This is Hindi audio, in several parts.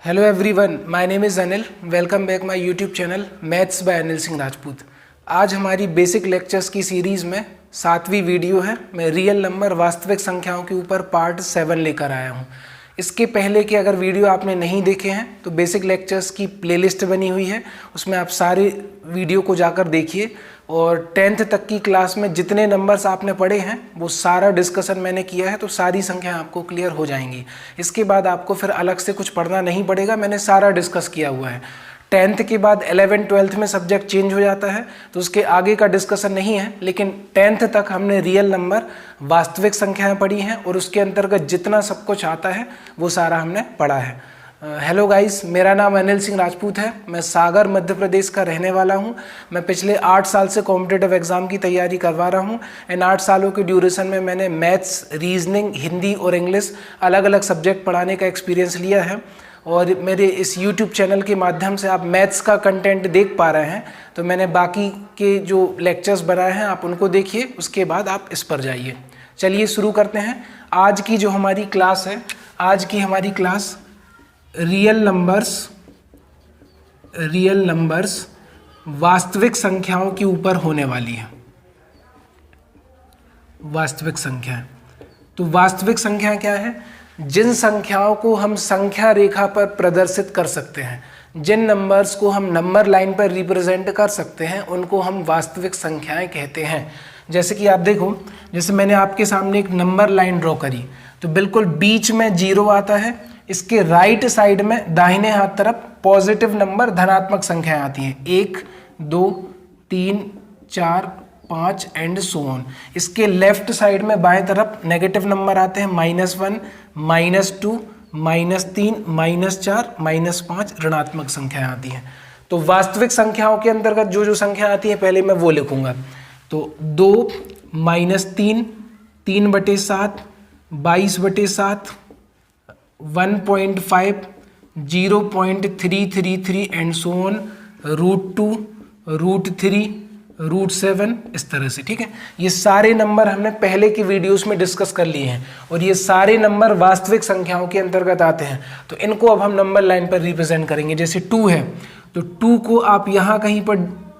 Hello everyone, my name is Anil. Welcome back my YouTube channel maths by Anil Singh Rajput. आज हमारी बेसिक लेक्चर्स की सीरीज़ में 7वीं वीडियो है। मैं रियल नंबर वास्तविक संख्याओं के ऊपर पार्ट 7 लेकर आया हूँ। इसके पहले के अगर वीडियो आपने नहीं देखे हैं तो बेसिक लेक्चर्स की प्लेलिस्ट बनी हुई है, उसमें आप सारे वीडियो को जाकर देखिए। और 10th तक की क्लास में जितने नंबर्स आपने पढ़े हैं वो सारा डिस्कशन मैंने किया है, तो सारी संख्याएं आपको क्लियर हो जाएंगी। इसके बाद आपको फिर अलग से कुछ पढ़ना नहीं पड़ेगा, मैंने सारा डिस्कस किया हुआ है। 10th के बाद 11th 12th में सब्जेक्ट चेंज हो जाता है, तो उसके आगे का डिस्कशन नहीं है। लेकिन 10th तक हमने रियल नंबर वास्तविक संख्याएं पढ़ी हैं और उसके अंतर्गत जितना सब कुछ आता है वो सारा हमने पढ़ा है। हेलो गाइस, मेरा नाम अनिल सिंह राजपूत है। मैं सागर मध्य प्रदेश का रहने वाला हूं। मैं पिछले 8 साल से कॉम्पिटिटिव एग्जाम की तैयारी करवा रहा हूं। इन 8 सालों के ड्यूरेशन में मैंने मैथ्स, रीजनिंग, हिंदी और इंग्लिश अलग अलग सब्जेक्ट पढ़ाने का एक्सपीरियंस लिया है। और मेरे इस यूट्यूब चैनल के माध्यम से आप मैथ्स का कंटेंट देख पा रहे हैं, तो मैंने बाकी के जो लेक्चर्स बनाए हैं आप उनको देखिए, उसके बाद आप इस पर जाइए। चलिए शुरू करते हैं। आज की जो हमारी क्लास है, आज की हमारी क्लास रियल नंबर्स वास्तविक संख्याओं के ऊपर होने वाली है। वास्तविक संख्याएं, तो वास्तविक संख्या क्या है? जिन संख्याओं को हम संख्या रेखा पर प्रदर्शित कर सकते हैं, जिन नंबर्स को हम नंबर लाइन पर रिप्रेजेंट कर सकते हैं, उनको हम वास्तविक संख्याएं कहते हैं। जैसे कि आप देखो, जैसे मैंने आपके सामने एक नंबर लाइन ड्रॉ करी, तो बिल्कुल बीच में 0 आता है। इसके राइट साइड में दाहिने हाथ तरफ पॉजिटिव नंबर, धनात्मक संख्याएं आती हैं, 1 2 3 4 5 एंड सो ऑन। इसके लेफ्ट साइड में बाएं तरफ नेगेटिव नंबर आते हैं, -1 -2 -3 -4 -5 ऋणात्मक संख्याएं आती हैं। तो वास्तविक संख्याओं के अंतर्गत जो जो संख्या आती है पहले मैं वो लिखूंगा। तो 2 -3 3/7 22/7 1.5 0.333 एंड सो ऑन, √2 √3 √7, इस तरह से। ठीक है, ये सारे नंबर हमने पहले की वीडियोस में डिस्कस कर लिए हैं और ये सारे नंबर वास्तविक संख्याओं के अंतर्गत आते हैं। तो इनको अब हम नंबर लाइन पर रिप्रेजेंट करेंगे। जैसे 2 है तो 2 को आप यहाँ कहीं पर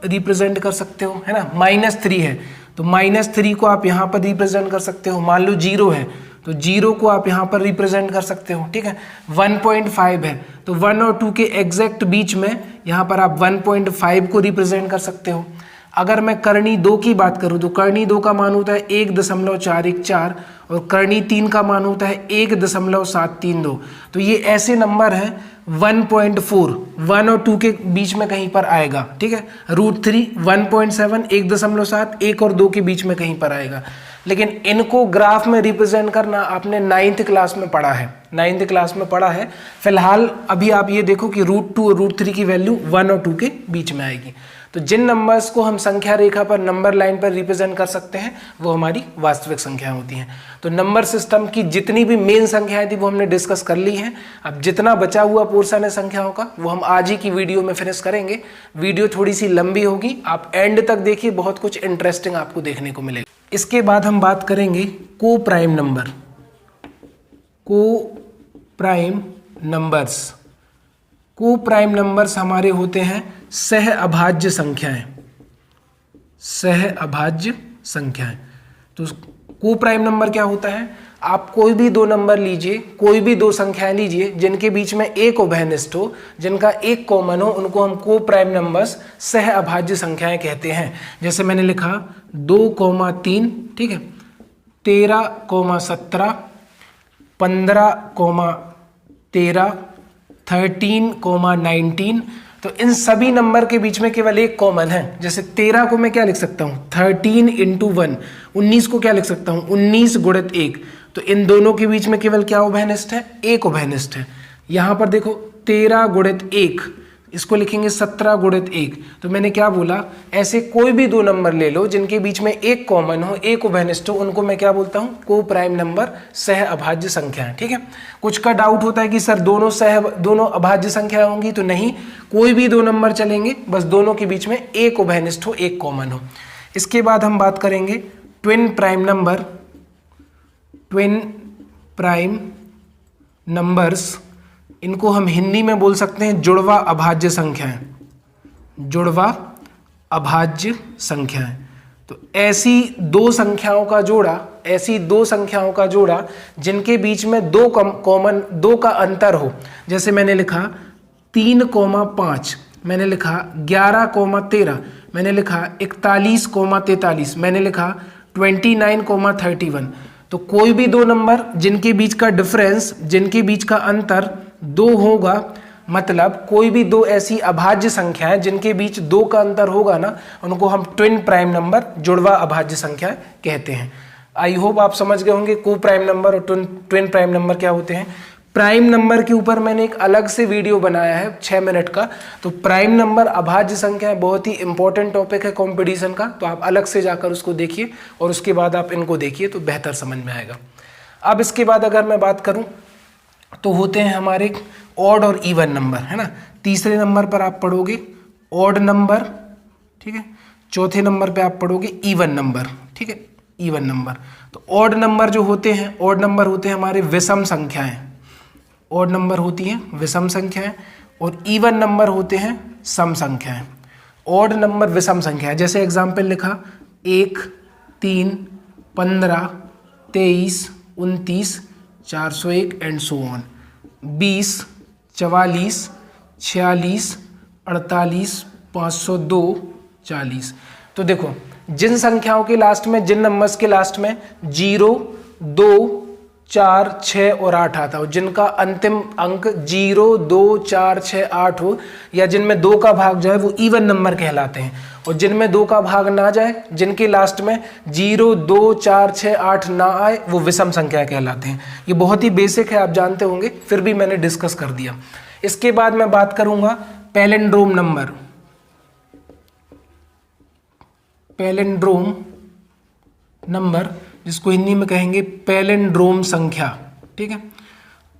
रिप्रेजेंट कर सकते हो, है ना। -3 है तो -3 को आप यहाँ पर रिप्रेजेंट कर सकते हो। मान लो 0 है तो 0 को आप यहाँ पर रिप्रेजेंट कर सकते हो। ठीक है, 1.5 है तो 1 और 2 के एग्जैक्ट बीच में यहाँ पर आप 1.5 को रिप्रेजेंट कर सकते हो। अगर मैं करनी 2 की बात करूँ तो करनी 2 का मान होता है 1.414 और करनी 3 का मान होता है 1.732। तो ये ऐसे नंबर हैं 1.4 1 और 2 के बीच में कहीं पर आएगा। ठीक है, √3 1.7 1.7 1 और 2 के बीच में कहीं पर आएगा। लेकिन इनको ग्राफ में रिप्रेजेंट करना आपने 9th क्लास में पढ़ा है, 9th क्लास में पढ़ा है। फिलहाल अभी आप ये देखो कि √2 और √3 की वैल्यू 1 और 2 के बीच में आएगी। तो जिन नंबर्स को हम संख्या रेखा पर नंबर लाइन पर रिप्रेजेंट कर सकते हैं वो हमारी वास्तविक संख्याएं होती हैं। तो नंबर सिस्टम की जितनी भी मेन संख्याएं थी वो हमने डिस्कस कर ली हैं। अब जितना बचा हुआ पोर्शन है संख्याओं का वो हम आज ही की वीडियो में फिनिश करेंगे। वीडियो थोड़ी सी लंबी होगी, आप एंड तक देखिए, बहुत कुछ इंटरेस्टिंग आपको देखने को मिलेगा। इसके बाद हम बात करेंगे को प्राइम नंबर। को प्राइम नंबर्स, को प्राइम नंबर्स हमारे होते हैं सह अभाज्य संख्याएं। सह अभाज्य संख्याएं, तो को प्राइम नंबर क्या होता है? आप कोई भी 2 नंबर लीजिए, कोई भी 2 संख्याएं लीजिए जिनके बीच में एक उभयनिष्ठ हो, जिनका एक कॉमन हो, उनको हम को प्राइम नंबर्स सह अभाज्य संख्याएं कहते हैं। जैसे मैंने लिखा 2,3, ठीक है, 13,17 15,13 13,19। तो इन सभी नंबर के बीच में केवल एक कॉमन है। जैसे 13 को मैं क्या लिख सकता हूँ? 13 × 1। 19 को क्या लिख सकता हूँ? 19 × 1। तो इन दोनों के बीच में केवल क्या उभयनिष्ठ है? एक उभयनिष्ठ है। यहाँ पर देखो 13 × 1, इसको लिखेंगे 17 × 1। तो मैंने क्या बोला? ऐसे कोई भी 2 नंबर ले लो जिनके बीच में एक कॉमन हो, एक उभयनिष्ठ हो, उनको मैं क्या बोलता हूँ? को प्राइम नंबर, सह अभाज्य संख्याएं। ठीक है, कुछ का डाउट होता है कि सर दोनों अभाज्य संख्या होंगी, तो नहीं, कोई भी 2 नंबर चलेंगे, बस दोनों के बीच में एक उभयनिष्ठ हो, एक कॉमन हो। इसके बाद हम बात करेंगे twin prime number. Twin prime numbers इनको हम हिंदी में बोल सकते हैं जुड़वा अभाज्य संख्याएं, जुड़वा अभाज्य संख्याएं। तो ऐसी दो संख्याओं का जोड़ा जिनके बीच में दो का अंतर हो, जैसे मैंने लिखा 3,5, मैंने लिखा 11,13, मैंने लिखा 41,43, मैंने लिखा 29,31। तो कोई भी दो नंबर जिनके बीच का डिफरेंस, जिनके बीच का अंतर 2 होगा, मतलब कोई भी दो ऐसी अभाज्य संख्याएं जिनके बीच 2 का अंतर होगा ना, उनको हम ट्विन प्राइम नंबर, जुड़वा अभाज्य संख्या कहते हैं। आई होप आप समझ गए होंगे को प्राइम नंबर और ट्विन प्राइम नंबर क्या होते हैं। प्राइम नंबर के ऊपर मैंने एक अलग से वीडियो बनाया है 6 मिनट का। तो प्राइम नंबर अभाज्य संख्या बहुत ही इंपॉर्टेंट टॉपिक है कंपटीशन का, तो आप अलग से जाकर उसको देखिए और उसके बाद आप इनको देखिए तो बेहतर समझ में आएगा। अब इसके बाद अगर मैं बात करूं तो होते हैं हमारे ऑड और इवन नंबर, है ना। तीसरे नंबर पर आप पढ़ोगे ऑड नंबर, ठीक है। चौथे नंबर पे आप पढ़ोगे इवन नंबर, ठीक है, इवन नंबर। तो ऑड नंबर जो होते हैं, ऑड नंबर होते हैं हमारे विषम संख्याएं, ऑड नंबर होती हैं विषम संख्याएं, और इवन नंबर होते हैं सम संख्याएं। ऑड नंबर विषम संख्याएं, जैसे एग्जाम्पल लिखा 1, 3, 15, 23, 29, 401 एंड सो ऑन, 20, 44, 46, 48, 502, 40। तो देखो जिन संख्याओं के लास्ट में, जिन नंबर्स के लास्ट में 0, 2, 4, 6 और 8 आता हो, जिनका अंतिम अंक 0, 2, 4, 6, 8 हो, या जिनमें 2 का भाग जाए वो इवन नंबर कहलाते हैं, और जिनमें 2 का भाग ना जाए, जिनके लास्ट में 0, 2, 4, 6, 8 ना आए, वो विषम संख्या कहलाते हैं। ये बहुत ही बेसिक है, आप जानते होंगे, फिर भी मैंने डिस्कस कर दिया। इसके बाद मैं बात करूंगा पैलिंड्रोम नंबर, पैलिंड्रोम नंबर जिसको हिंदी में कहेंगे पैलिंड्रोम संख्या, ठीक है।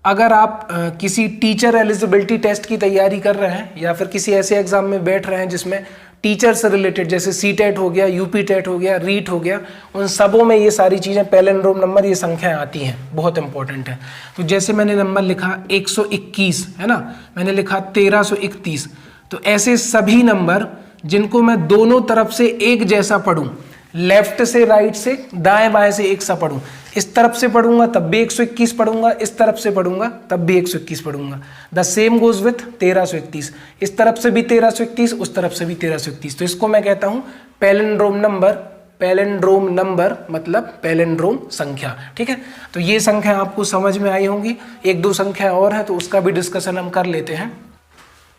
अगर आप किसी टीचर एलिजिबिलिटी टेस्ट की तैयारी कर रहे हैं या फिर किसी ऐसे एग्जाम में बैठ रहे हैं जिसमें टीचर से रिलेटेड, जैसे सीटेट हो गया, यूपी टेट हो गया, रीट हो गया, उन सबों में ये सारी चीज़ें पैलिंड्रोम नंबर, ये संख्याएं आती हैं, बहुत इंपॉर्टेंट है। तो जैसे मैंने नंबर लिखा 121, है ना, मैंने लिखा 1331, तो ऐसे सभी नंबर जिनको मैं दोनों तरफ से एक जैसा पढ़ूं, लेफ्ट से राइट से, दाएं बाएं से एक सा पढ़ूं, इस तरफ से पढ़ूंगा तब भी 121 पढ़ूंगा, इस तरफ से पढ़ूंगा तब भी 121 पढ़ूंगा। द सेम गोज विथ 1321, इस तरफ से भी 1321, उस तरफ से भी 1321। तो इसको मैं कहता हूं पैलिंड्रोम नंबर। पैलिंड्रोम नंबर मतलब पैलिंड्रोम संख्या, ठीक है। तो ये संख्या आपको समझ में आई होंगी। एक दो संख्या और है तो उसका भी डिस्कशन हम कर लेते हैं।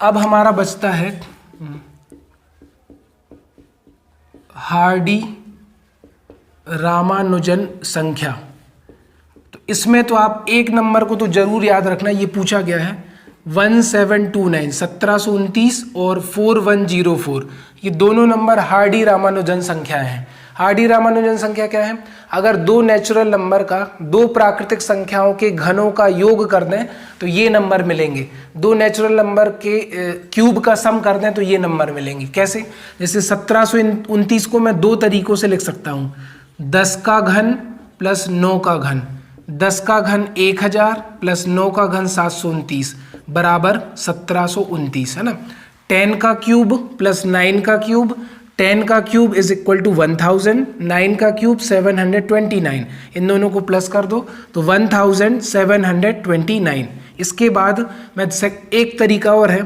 अब हमारा बचता है हार्डी रामानुजन संख्या। तो इसमें तो आप एक नंबर को तो जरूर याद रखना, ये पूछा गया है 1729, 1729 और 4104, ये दोनों नंबर हार्डी रामानुजन संख्याएं हैं। हार्डी रामानुजन संख्या क्या है? अगर दो नेचुरल नंबर का, दो प्राकृतिक संख्याओं के घनों का योग कर दें तो ये नंबर मिलेंगे। दो नेचुरल नंबर के क्यूब का सम कर दें तो ये नंबर मिलेंगे। कैसे? जैसे 1729 को मैं दो तरीकों से लिख सकता हूँ, 10 का घन प्लस 9 का घन। 10 का घन 1000 प्लस 9 का घन 729 बराबर 1729, है ना। 10 का क्यूब प्लस 9 का क्यूब, 10 का क्यूब इज इक्वल टू 1000, 9 का क्यूब 729, इन दोनों को प्लस कर दो तो 1729। इसके बाद मैं एक तरीका और है,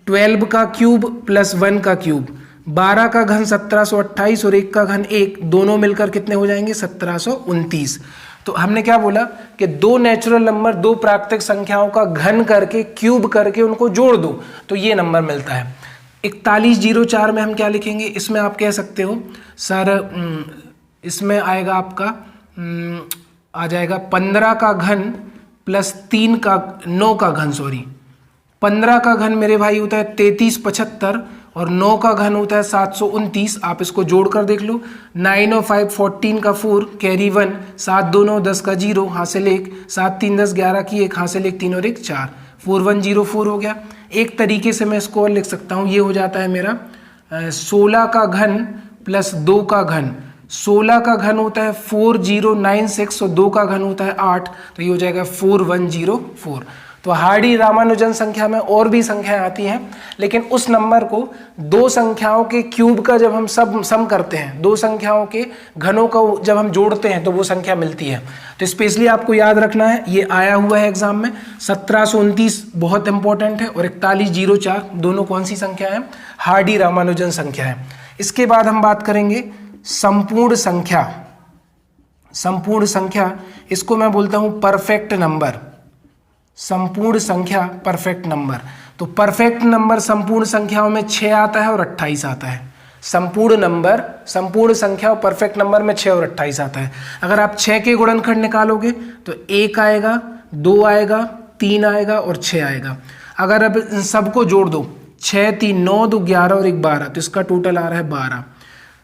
12 का क्यूब प्लस 1 का क्यूब, 12 का घन 1728 और 1 का घन 1, दोनों मिलकर कितने हो जाएंगे? 1729। तो हमने क्या बोला कि दो नेचुरल नंबर, दो प्राकृतिक संख्याओं का घन करके, क्यूब करके उनको जोड़ दो तो ये नंबर मिलता है। 4104 में हम क्या लिखेंगे? इसमें आप कह सकते हो सर, इसमें आएगा आपका आ जाएगा 15 का घन प्लस 9 का घन, 15 का घन मेरे भाई होता है 3375 और 9 का घन होता है 729। आप इसको जोड़ कर देख लो, 9 और 5 14 का 4 कैरी 1, 7 2 9 10 का 0 हासिल 1, 7 3 10 11 की 1 हासिल 1, 3 और 1 4, 4104 हो गया। एक तरीके से मैं इसको और लिख सकता हूँ, ये हो जाता है मेरा 16 का घन प्लस 2 का घन। 16 का घन होता है 4096 और 2 का घन होता है 8, तो ये हो जाएगा 4104। तो हार्डी रामानुजन संख्या में और भी संख्याएं आती हैं, लेकिन उस नंबर को दो संख्याओं के क्यूब का जब हम सम करते हैं, दो संख्याओं के घनों को जब हम जोड़ते हैं तो वो संख्या मिलती है। तो स्पेशली आपको याद रखना है, ये आया हुआ है एग्जाम में। 1729 बहुत इंपॉर्टेंट है और 4104 दोनों कौन सी संख्या है? हार्डी रामानुजन संख्या है। इसके बाद हम बात करेंगे संपूर्ण संख्या। संपूर्ण संख्या, इसको मैं बोलता हूं परफेक्ट नंबर। संपूर्ण संख्या परफेक्ट नंबर। तो परफेक्ट नंबर संपूर्ण संख्याओं में 6 आता है और 28 आता है। संपूर्ण नंबर, संपूर्ण संख्या और परफेक्ट नंबर में 6 और 28 आता है। अगर आप 6 के गुणनखंड निकालोगे तो 1 आएगा, 2 आएगा, 3 आएगा और 6 आएगा। अगर अब इन सबको जोड़ दो, 6 3 9 2 11 और 1 12, तो इसका टोटल आ रहा है 12।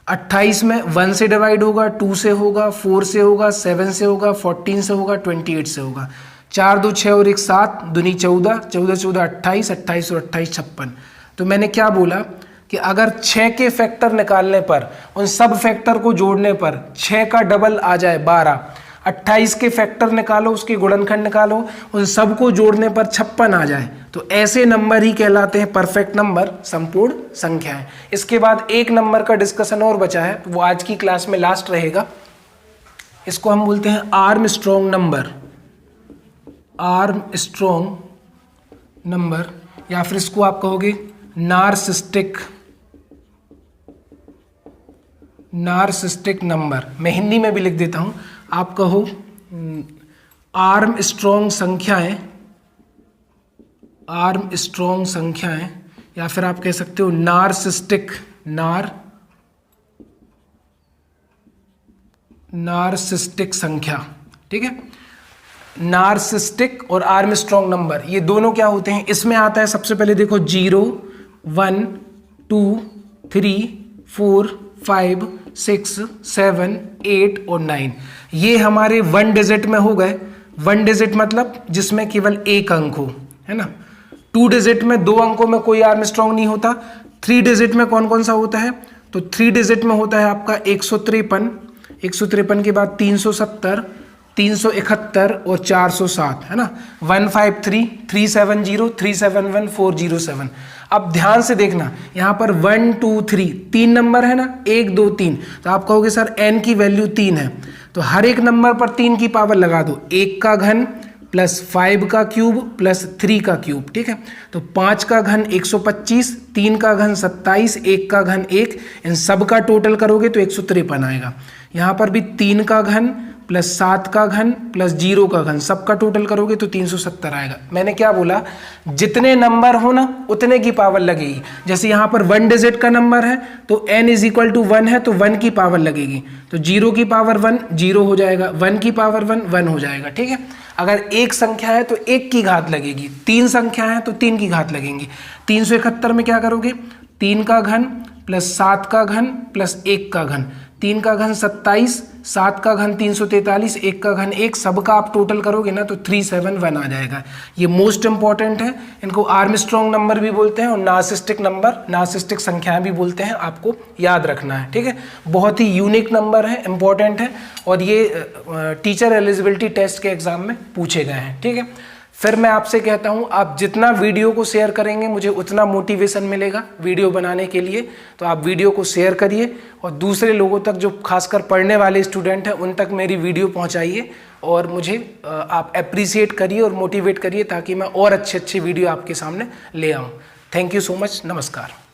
28 में 1 से डिवाइड होगा, 2 से होगा, 4 से होगा, 7 से होगा, 14 से होगा, 28 से होगा। 4 2 6 और 1 7, दूनी 14, 14 14 28, 28 और 28 56। तो मैंने क्या बोला कि अगर 6 के फैक्टर निकालने पर, उन सब फैक्टर को जोड़ने पर 6 का डबल आ जाए 12, 28 के फैक्टर निकालो, उसके गुणनखंड निकालो, उन सब को जोड़ने पर 56 आ जाए, तो ऐसे नंबर ही कहलाते हैं परफेक्ट नंबर, संपूर्ण संख्याएं। इसके बाद एक नंबर का डिस्कशन और बचा है, वो आज की क्लास में लास्ट रहेगा। इसको हम बोलते हैं आर्मस्ट्रॉन्ग नंबर। आर्मस्ट्रॉन्ग नंबर, या फिर इसको आप कहोगे नार्सिस्टिक नंबर। मैं हिंदी में भी लिख देता हूं, आप कहो आर्मस्ट्रॉन्ग संख्याएं, आर्मस्ट्रॉन्ग संख्याएं, या फिर आप कह सकते हो नार्सिस्टिक संख्या। ठीक है, नार्सिस्टिक और आर्मस्ट्रॉन्ग नंबर, ये दोनों क्या होते हैं? इसमें आता है सबसे पहले देखो 0 1 2 3 4 5 6 7 8 और 9, ये हमारे 1 डिजिट में हो गए। 1 डिजिट मतलब जिसमें केवल एक अंक हो, है ना। 2 डिजिट में 2 अंकों में कोई आर्मस्ट्रॉन्ग नहीं होता। 3 डिजिट में कौन कौन सा होता है? तो 3 डिजिट में होता है आपका 153, 153 के बाद 370, 371 और 407, है ना। 153 370 371 407। अब ध्यान से देखना, यहाँ पर 1 2 3 3 नंबर है ना, 1 2 3, तो आप कहोगे सर n की वैल्यू 3 है, तो हर एक नंबर पर 3 की पावर लगा दो। 1 का घन प्लस 5 का क्यूब प्लस 3 का क्यूब। ठीक है, तो 5 का घन 125, 3 का घन 27, 1 का घन 1, इन सब का टोटल करोगे तो 153 आएगा। यहाँ पर भी 3 का घन प्लस 7 का घन प्लस 0 का घन, सबका टोटल करोगे तो 370 आएगा। मैंने क्या बोला? जितने नंबर हो ना उतने की पावर लगेगी। जैसे यहाँ पर 1 डिजिट का नंबर है तो n इज इक्वल टू 1 है, तो 1 की पावर लगेगी, तो 0 की पावर 1 0 हो जाएगा, 1 की पावर 1 1 हो जाएगा। ठीक है, अगर एक संख्या है तो 1 की घात लगेगी, 3 संख्या है तो 3 की घात लगेंगी। 371 में क्या करोगे? 3 का घन प्लस 7 का घन प्लस 1 का घन, 3 का घन 27, 7 का घन 343, 1 का घन 1, सबका आप टोटल करोगे ना तो 371 आ जाएगा। ये मोस्ट इंपॉर्टेंट है, इनको आर्मस्ट्रॉन्ग नंबर भी बोलते हैं और नार्सिस्टिक नंबर, नार्सिस्टिक संख्याएं भी बोलते हैं, आपको याद रखना है। ठीक है, बहुत ही यूनिक नंबर है, इंपॉर्टेंट है, और ये टीचर एलिजिबिलिटी टेस्ट के एग्जाम में पूछे गए हैं। ठीक है, फिर मैं आपसे कहता हूं, आप जितना वीडियो को शेयर करेंगे मुझे उतना मोटिवेशन मिलेगा वीडियो बनाने के लिए। तो आप वीडियो को शेयर करिए और दूसरे लोगों तक, जो खासकर पढ़ने वाले स्टूडेंट हैं, उन तक मेरी वीडियो पहुंचाइए और मुझे आप अप्रिसिएट करिए और मोटिवेट करिए, ताकि मैं और अच्छे वीडियो आपके सामने ले आऊं। थैंक यू सो मच, नमस्कार।